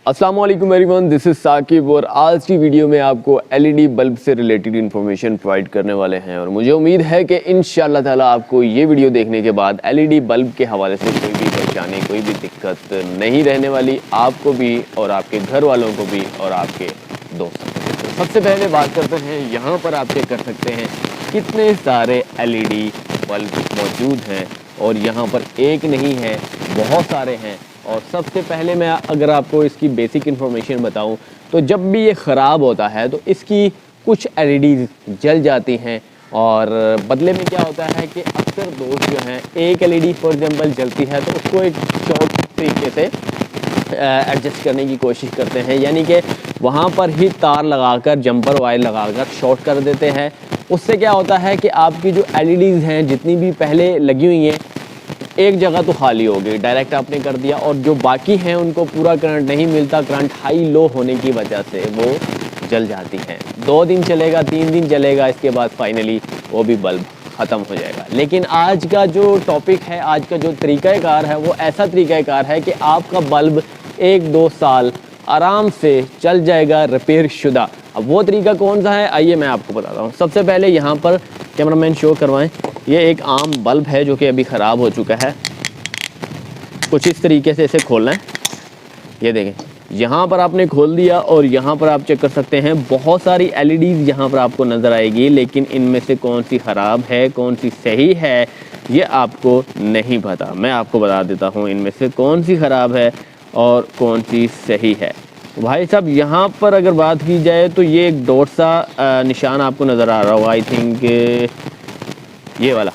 अस्सलाम वालेकुम everyone, this is Saqib और आज की वीडियो में आपको एलईडी बल्ब से रिलेटेड इन्फॉर्मेशन प्रोवाइड करने वाले हैं और मुझे उम्मीद है कि इंशाअल्लाह ताला आपको ये वीडियो देखने के बाद एलईडी बल्ब के हवाले से कोई भी परेशानी, कोई भी दिक्कत नहीं रहने वाली, आपको भी और आपके घर वालों को भी और आपके दोस्तों को भी। तो सबसे पहले बात करते हैं, यहाँ पर आप चेक कर सकते हैं कितने सारे एलईडी बल्ब मौजूद हैं और यहाँ पर एक नहीं है, बहुत सारे हैं। और सबसे पहले मैं अगर आपको इसकी बेसिक इन्फॉर्मेशन बताऊं तो जब भी ये ख़राब होता है तो इसकी कुछ एलईडी जल जाती हैं और बदले में क्या होता है कि अक्सर दोस्त जो हैं एक एलईडी फॉर एग्जांपल जलती है तो उसको एक शॉर्ट तरीके से एडजस्ट करने की कोशिश करते हैं, यानी कि वहाँ पर ही तार लगाकर जंपर वायर लगाकर शॉर्ट कर देते हैं। उससे क्या होता है कि आपकी जो एलईडीज़ हैं जितनी भी पहले लगी हुई हैं एक जगह तो खाली हो गई, डायरेक्ट आपने कर दिया और जो बाकी हैं उनको पूरा करंट नहीं मिलता, करंट हाई लो होने की वजह से वो जल जाती हैं। 2 दिन चलेगा, 3 दिन चलेगा, इसके बाद फाइनली वो भी बल्ब ख़त्म हो जाएगा। लेकिन आज का जो टॉपिक है, आज का जो तरीक़ाकार है वो ऐसा तरीक़ाकार है कि आपका बल्ब 1-2 साल आराम से चल जाएगा रिपेयर शुदा। अब वो तरीका कौन सा है आइए मैं आपको बताता हूँ। सबसे पहले यहाँ पर कैमरामैन शो करवाएं, ये एक आम बल्ब है जो कि अभी ख़राब हो चुका है। कुछ इस तरीके से इसे खोलना है, ये देखें यहाँ पर आपने खोल दिया और यहाँ पर आप चेक कर सकते हैं बहुत सारी एलईडीज़ यहाँ पर आपको नज़र आएगी, लेकिन इनमें से कौन सी ख़राब है कौन सी सही है ये आपको नहीं पता। मैं आपको बता देता हूँ इनमें से कौन सी ख़राब है और कौन सी सही है। भाई साहब यहाँ पर अगर बात की जाए तो ये एक डॉट सा निशान आपको नज़र आ रहा होगा, आई थिंक ये वाला,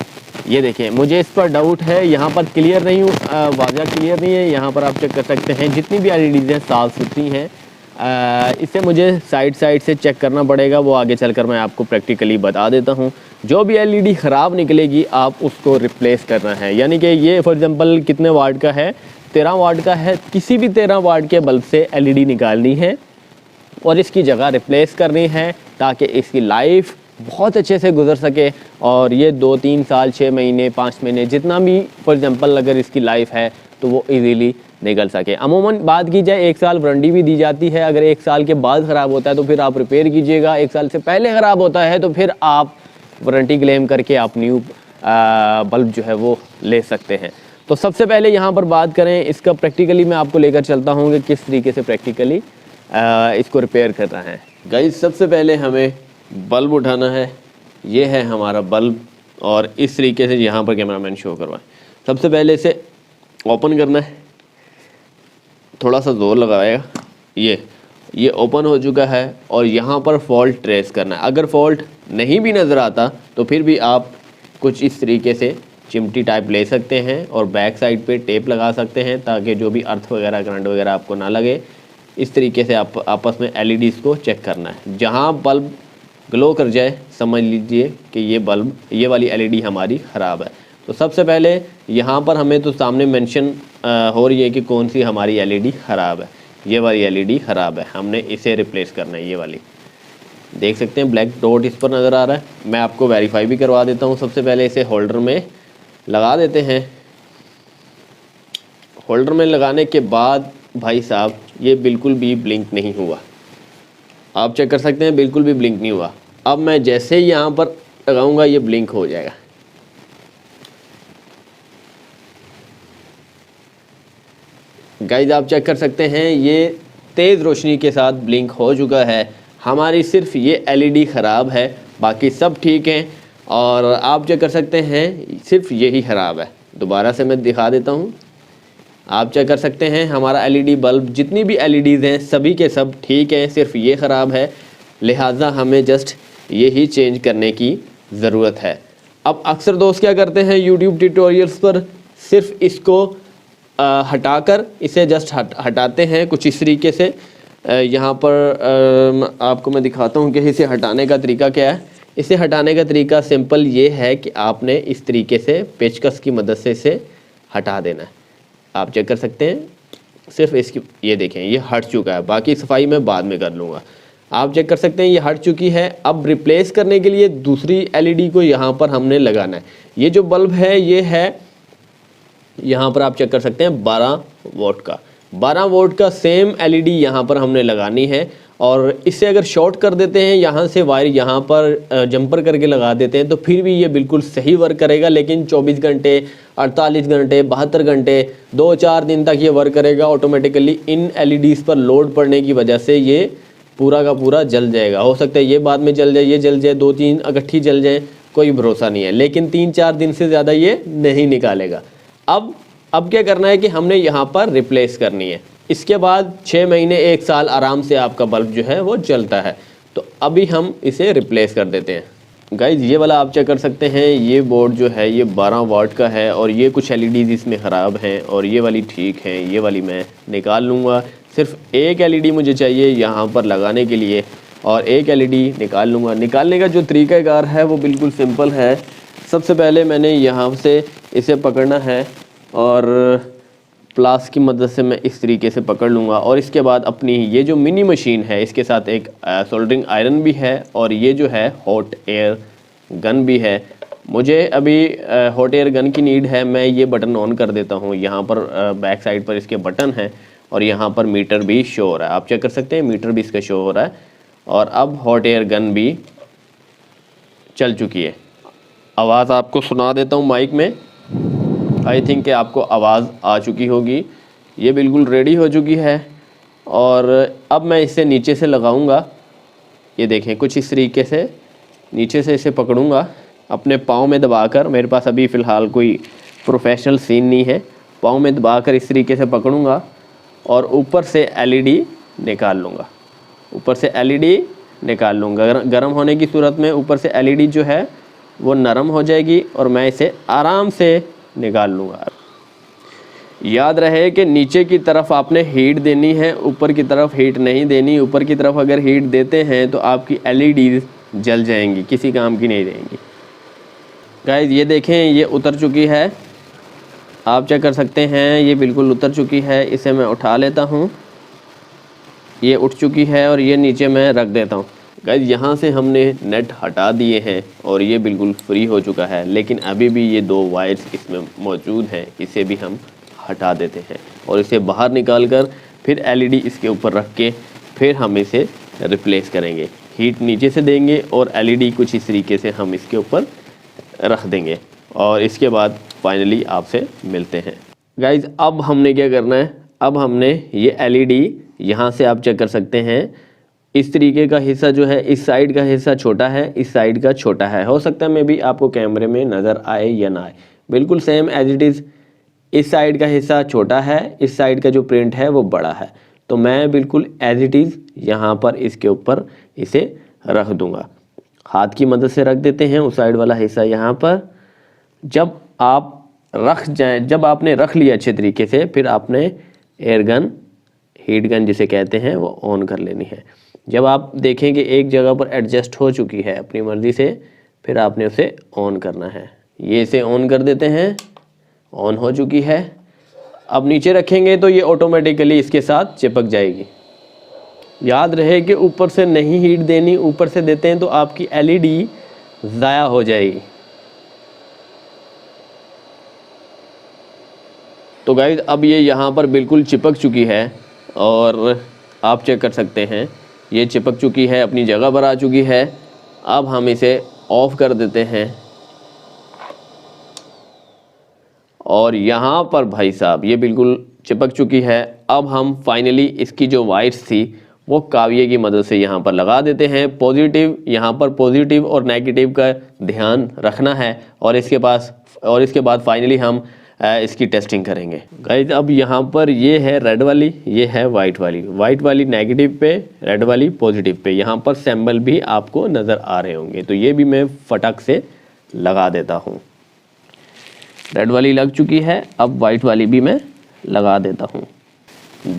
ये देखिए मुझे इस पर डाउट है, यहाँ पर क्लियर नहीं वाज़ा क्लियर नहीं है। यहाँ पर आप चेक कर सकते हैं जितनी भी एलईडीज़ हैं साफ़ सुथरी हैं। इसे मुझे साइड से चेक करना पड़ेगा, वो आगे चलकर मैं आपको प्रैक्टिकली बता देता हूँ। जो भी एलईडी ख़राब निकलेगी आप उसको रिप्लेस करना है, यानी कि ये फॉर एग्ज़ाम्पल कितने वाट का है, 13 वाट का है, किसी भी 13 वाट के बल्ब से एलईडी निकालनी है और इसकी जगह रिप्लेस करनी है ताकि इसकी लाइफ बहुत अच्छे से गुजर सके और ये 2-3 साल 6 महीने 5 महीने जितना भी फॉर एग्ज़ाम्पल अगर इसकी लाइफ है तो वो इजीली निकल सके। अमूमन बात की जाए 1 साल वारंटी भी दी जाती है, अगर 1 साल के बाद ख़राब होता है तो फिर आप रिपेयर कीजिएगा, 1 साल से पहले ख़राब होता है तो फिर आप वारंटी क्लेम करके आप न्यू बल्ब जो है वो ले सकते हैं। तो सबसे पहले यहाँ पर बात करें इसका प्रैक्टिकली मैं आपको लेकर चलता हूँ कि किस तरीके से प्रैक्टिकली इसको रिपेयर करना है। गाइस सबसे पहले हमें बल्ब उठाना है, ये है हमारा बल्ब और इस तरीके से यहाँ पर कैमरामैन शो करवाएं। सबसे पहले इसे ओपन करना है, थोड़ा सा जोर लगाएगा, ये ओपन हो चुका है और यहाँ पर फॉल्ट ट्रेस करना है। अगर फॉल्ट नहीं भी नज़र आता तो फिर भी आप कुछ इस तरीके से चिमटी टाइप ले सकते हैं और बैक साइड पे टेप लगा सकते हैं ताकि जो भी अर्थ वगैरह करंट वगैरह आपको ना लगे। इस तरीके से आप आपस में एलईडीज़ को चेक करना है, जहाँ बल्ब ग्लो कर जाए समझ लीजिए कि ये वाली एलईडी हमारी ख़राब है। तो सबसे पहले यहाँ पर हमें तो सामने मेंशन हो रही है कि कौन सी हमारी एलईडी ख़राब है, ये वाली एलईडी ख़राब है, हमने इसे रिप्लेस करना है। ये वाली देख सकते हैं ब्लैक डॉट इस पर नज़र आ रहा है, मैं आपको वेरीफाई भी करवा देता हूँ। सबसे पहले इसे होल्डर में लगा देते हैं। होल्डर में लगाने के बाद भाई साहब ये बिल्कुल भी ब्लिंक नहीं हुआ, आप चेक कर सकते हैं बिल्कुल भी ब्लिंक नहीं हुआ। अब मैं जैसे ही यहाँ पर लगाऊंगा ये ब्लिंक हो जाएगा। गाइस आप चेक कर सकते हैं ये तेज़ रोशनी के साथ ब्लिंक हो चुका है। हमारी सिर्फ ये एलईडी ख़राब है, बाकी सब ठीक हैं और आप चेक कर सकते हैं सिर्फ यही ख़राब है। दोबारा से मैं दिखा देता हूँ, आप चेक कर सकते हैं हमारा एलईडी बल्ब जितनी भी एलईडीज़ हैं सभी के सब ठीक हैं, सिर्फ ये ख़राब है, लिहाजा हमें जस्ट यही चेंज करने की ज़रूरत है। अब अक्सर दोस्त क्या करते हैं यूट्यूब ट्यूटोरियल्स पर सिर्फ इसको हटाकर इसे जस्ट हटाते हैं कुछ इस तरीके से। यहाँ पर आपको मैं दिखाता हूँ कि इसे हटाने का तरीका क्या है। इसे हटाने का तरीका सिंपल ये है कि आपने इस तरीके से पेचकस की मदद से इसे हटा देना है। आप चेक कर सकते हैं सिर्फ इसकी, ये देखें ये हट चुका है, बाकी सफाई मैं बाद में कर लूँगा। आप चेक कर सकते हैं ये हट चुकी है। अब रिप्लेस करने के लिए दूसरी एलईडी को यहाँ पर हमने लगाना है। ये जो बल्ब है ये है यहाँ पर आप चेक कर सकते हैं 12 वोल्ट का, 12 वोल्ट का सेम एलईडी यहाँ पर हमने लगानी है। और इससे अगर शॉर्ट कर देते हैं यहाँ से वायर यहाँ पर जंपर करके लगा देते हैं तो फिर भी ये बिल्कुल सही वर्क करेगा। लेकिन 24 घंटे, 48 घंटे, 72 घंटे, 2-4 दिन तक ये वर्क करेगा ऑटोमेटिकली। इन एलईडीज़ पर लोड पड़ने की वजह से ये पूरा का पूरा जल जाएगा। हो सकता है ये बाद में जल जाए, ये जल जाए, 2-3 इकट्ठी जल जाए, कोई भरोसा नहीं है। लेकिन 3-4 दिन से ज़्यादा ये नहीं निकालेगा। अब क्या करना है कि हमने यहाँ पर रिप्लेस करनी है। इसके बाद 6 महीने 1 साल आराम से आपका बल्ब जो है वो जलता है। तो अभी हम इसे रिप्लेस कर देते हैं। गाइज ये वाला आप चेक कर सकते हैं, ये बोर्ड जो है ये 12 वाट का है और ये कुछ एलईडीज़ इसमें ख़राब हैं और ये वाली ठीक है। ये वाली मैं निकाल लूँगा। सिर्फ एक एलईडी मुझे चाहिए यहाँ पर लगाने के लिए और एक एलईडी निकाल लूँगा। निकालने का जो तरीक़ाकार है वो बिल्कुल सिंपल है। सबसे पहले मैंने यहाँ से इसे पकड़ना है और प्लास की मदद से मैं इस तरीके से पकड़ लूँगा। और इसके बाद अपनी ये जो मिनी मशीन है इसके साथ एक सोल्डरिंग आयरन भी है और ये जो है हॉट एयर गन भी है। मुझे अभी हॉट एयर गन की नीड है। मैं ये बटन ऑन कर देता हूँ। यहाँ पर बैक साइड पर इसके बटन है और यहाँ पर मीटर भी शो हो रहा है। आप चेक कर सकते हैं, मीटर भी इसका शो हो रहा है। और अब हॉट एयर गन भी चल चुकी है। आवाज़ आपको सुना देता हूँ माइक में। आई थिंक कि आपको आवाज़ आ चुकी होगी। ये बिल्कुल रेडी हो चुकी है और अब मैं इसे नीचे से लगाऊंगा। ये देखें, कुछ इस तरीके से नीचे से इसे पकड़ूंगा अपने पाँव में दबाकर। मेरे पास अभी फ़िलहाल कोई प्रोफेशनल सीन नहीं है। पाँव में दबाकर इस तरीके से पकड़ूंगा और ऊपर से एलईडी निकाल लूँगा। ऊपर से एलईडी निकाल लूँगा। गर्म होने की सूरत में ऊपर से एलईडी जो है वो नरम हो जाएगी और मैं इसे आराम से निकाल लूँगा। याद रहे कि नीचे की तरफ आपने हीट देनी है, ऊपर की तरफ हीट नहीं देनी। ऊपर की तरफ अगर हीट देते हैं तो आपकी एलईडी जल जाएंगी, किसी काम की नहीं रहेंगी। गाइस ये देखें, ये उतर चुकी है। आप चेक कर सकते हैं, ये बिल्कुल उतर चुकी है। इसे मैं उठा लेता हूँ। ये उठ चुकी है और ये नीचे मैं रख देता हूँ। गाइस यहाँ से हमने नेट हटा दिए हैं और ये बिल्कुल फ्री हो चुका है। लेकिन अभी भी ये 2 वायर्स इसमें मौजूद हैं। इसे भी हम हटा देते हैं और इसे बाहर निकाल कर फिर एलईडी इसके ऊपर रख के फिर हम इसे रिप्लेस करेंगे। हीट नीचे से देंगे और एलईडी कुछ इस तरीके से हम इसके ऊपर रख देंगे और इसके बाद फाइनली आपसे मिलते हैं। गाइस अब हमने क्या करना है, अब हमने ये एलईडी यहाँ से आप चेक कर सकते हैं, इस तरीके का हिस्सा जो है, इस साइड का हिस्सा छोटा है, इस साइड का छोटा है। हो सकता है मे भी आपको कैमरे में नज़र आए या ना आए। बिल्कुल सेम एज इट इज़। इस साइड का हिस्सा छोटा है, इस साइड का जो प्रिंट है वो बड़ा है। तो मैं बिल्कुल एज इट इज़ यहाँ पर इसके ऊपर इसे रख दूँगा। हाथ की मदद से रख देते हैं उस साइड वाला हिस्सा यहाँ पर। जब आप रख जाएँ, जब आपने रख लिया अच्छे तरीके से, फिर आपने एयर गन, हीट गन जिसे कहते हैं, वो ऑन कर लेनी है। जब आप देखें कि एक जगह पर एडजस्ट हो चुकी है अपनी मर्ज़ी से, फिर आपने उसे ऑन करना है। ये इसे ऑन कर देते हैं। ऑन हो चुकी है। अब नीचे रखेंगे तो ये ऑटोमेटिकली इसके साथ चिपक जाएगी। याद रहे कि ऊपर से नहीं हीट देनी, ऊपर से देते हैं तो आपकी एलईडी ज़ाया हो जाएगी। तो गाइस अब ये यहाँ पर बिल्कुल चिपक चुकी है और आप चेक कर सकते हैं ये चिपक चुकी है, अपनी जगह पर आ चुकी है। अब हम इसे ऑफ कर देते हैं और यहाँ पर भाई साहब ये बिल्कुल चिपक चुकी है। अब हम फाइनली इसकी जो वायर्स थी वो काविये की मदद से यहाँ पर लगा देते हैं। पॉजिटिव, यहाँ पर पॉजिटिव और नेगेटिव का ध्यान रखना है और इसके बाद फाइनली हम इसकी टेस्टिंग करेंगे। गाइस अब यहाँ पर ये है रेड वाली, ये है वाइट वाली नेगेटिव पे, रेड वाली पॉजिटिव पे। यहाँ पर सिंबल भी आपको नज़र आ रहे होंगे। तो ये भी मैं फटक से लगा देता हूँ। रेड वाली लग चुकी है, अब वाइट वाली भी मैं लगा देता हूँ।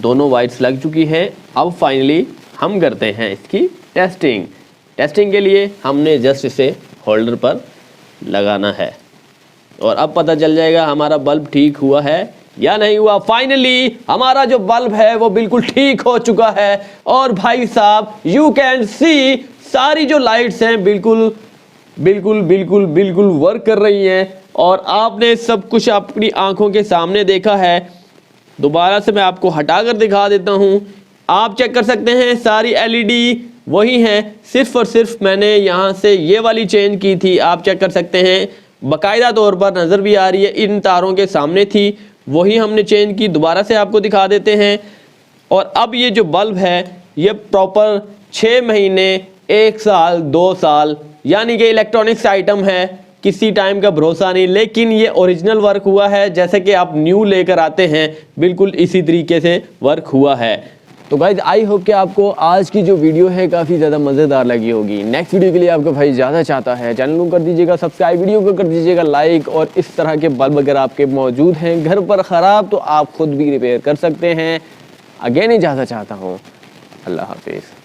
दोनों वाइट्स लग चुकी है। अब फाइनली हम करते हैं इसकी टेस्टिंग के लिए हमने जस्ट इसे होल्डर पर लगाना है और अब पता चल जाएगा हमारा बल्ब ठीक हुआ है या नहीं हुआ। फाइनली हमारा जो बल्ब है वो बिल्कुल ठीक हो चुका है और भाई साहब यू कैन सी सारी जो लाइट्स हैं बिल्कुल वर्क कर रही हैं और आपने सब कुछ अपनी आंखों के सामने देखा है। दोबारा से मैं आपको हटा कर दिखा देता हूँ। आप चेक कर सकते हैं सारी एलईडी वही हैं, सिर्फ और सिर्फ मैंने यहाँ से ये वाली चेंज की थी। आप चेक कर सकते हैं बाकायदा तौर पर नज़र भी आ रही है, इन तारों के सामने थी, वही हमने चेंज की। दोबारा से आपको दिखा देते हैं। और अब ये जो बल्ब है ये प्रॉपर 6 महीने, 1 साल, 2 साल, यानी कि इलेक्ट्रॉनिक्स आइटम है, किसी टाइम का भरोसा नहीं, लेकिन ये ओरिजिनल वर्क हुआ है। जैसे कि आप न्यू लेकर आते हैं बिल्कुल इसी तरीके से वर्क हुआ है। तो गाइज आई होप कि आपको आज की जो वीडियो है काफ़ी ज़्यादा मज़ेदार लगी होगी। नेक्स्ट वीडियो के लिए आपका भाई ज़्यादा चाहता है, चैनल को कर दीजिएगा सब्सक्राइब, वीडियो को कर दीजिएगा लाइक। और इस तरह के बल्ब अगर आपके मौजूद हैं घर पर ख़राब तो आप खुद भी रिपेयर कर सकते हैं। अगेन इजाज़त चाहता हूँ, अल्लाह हाफिज़।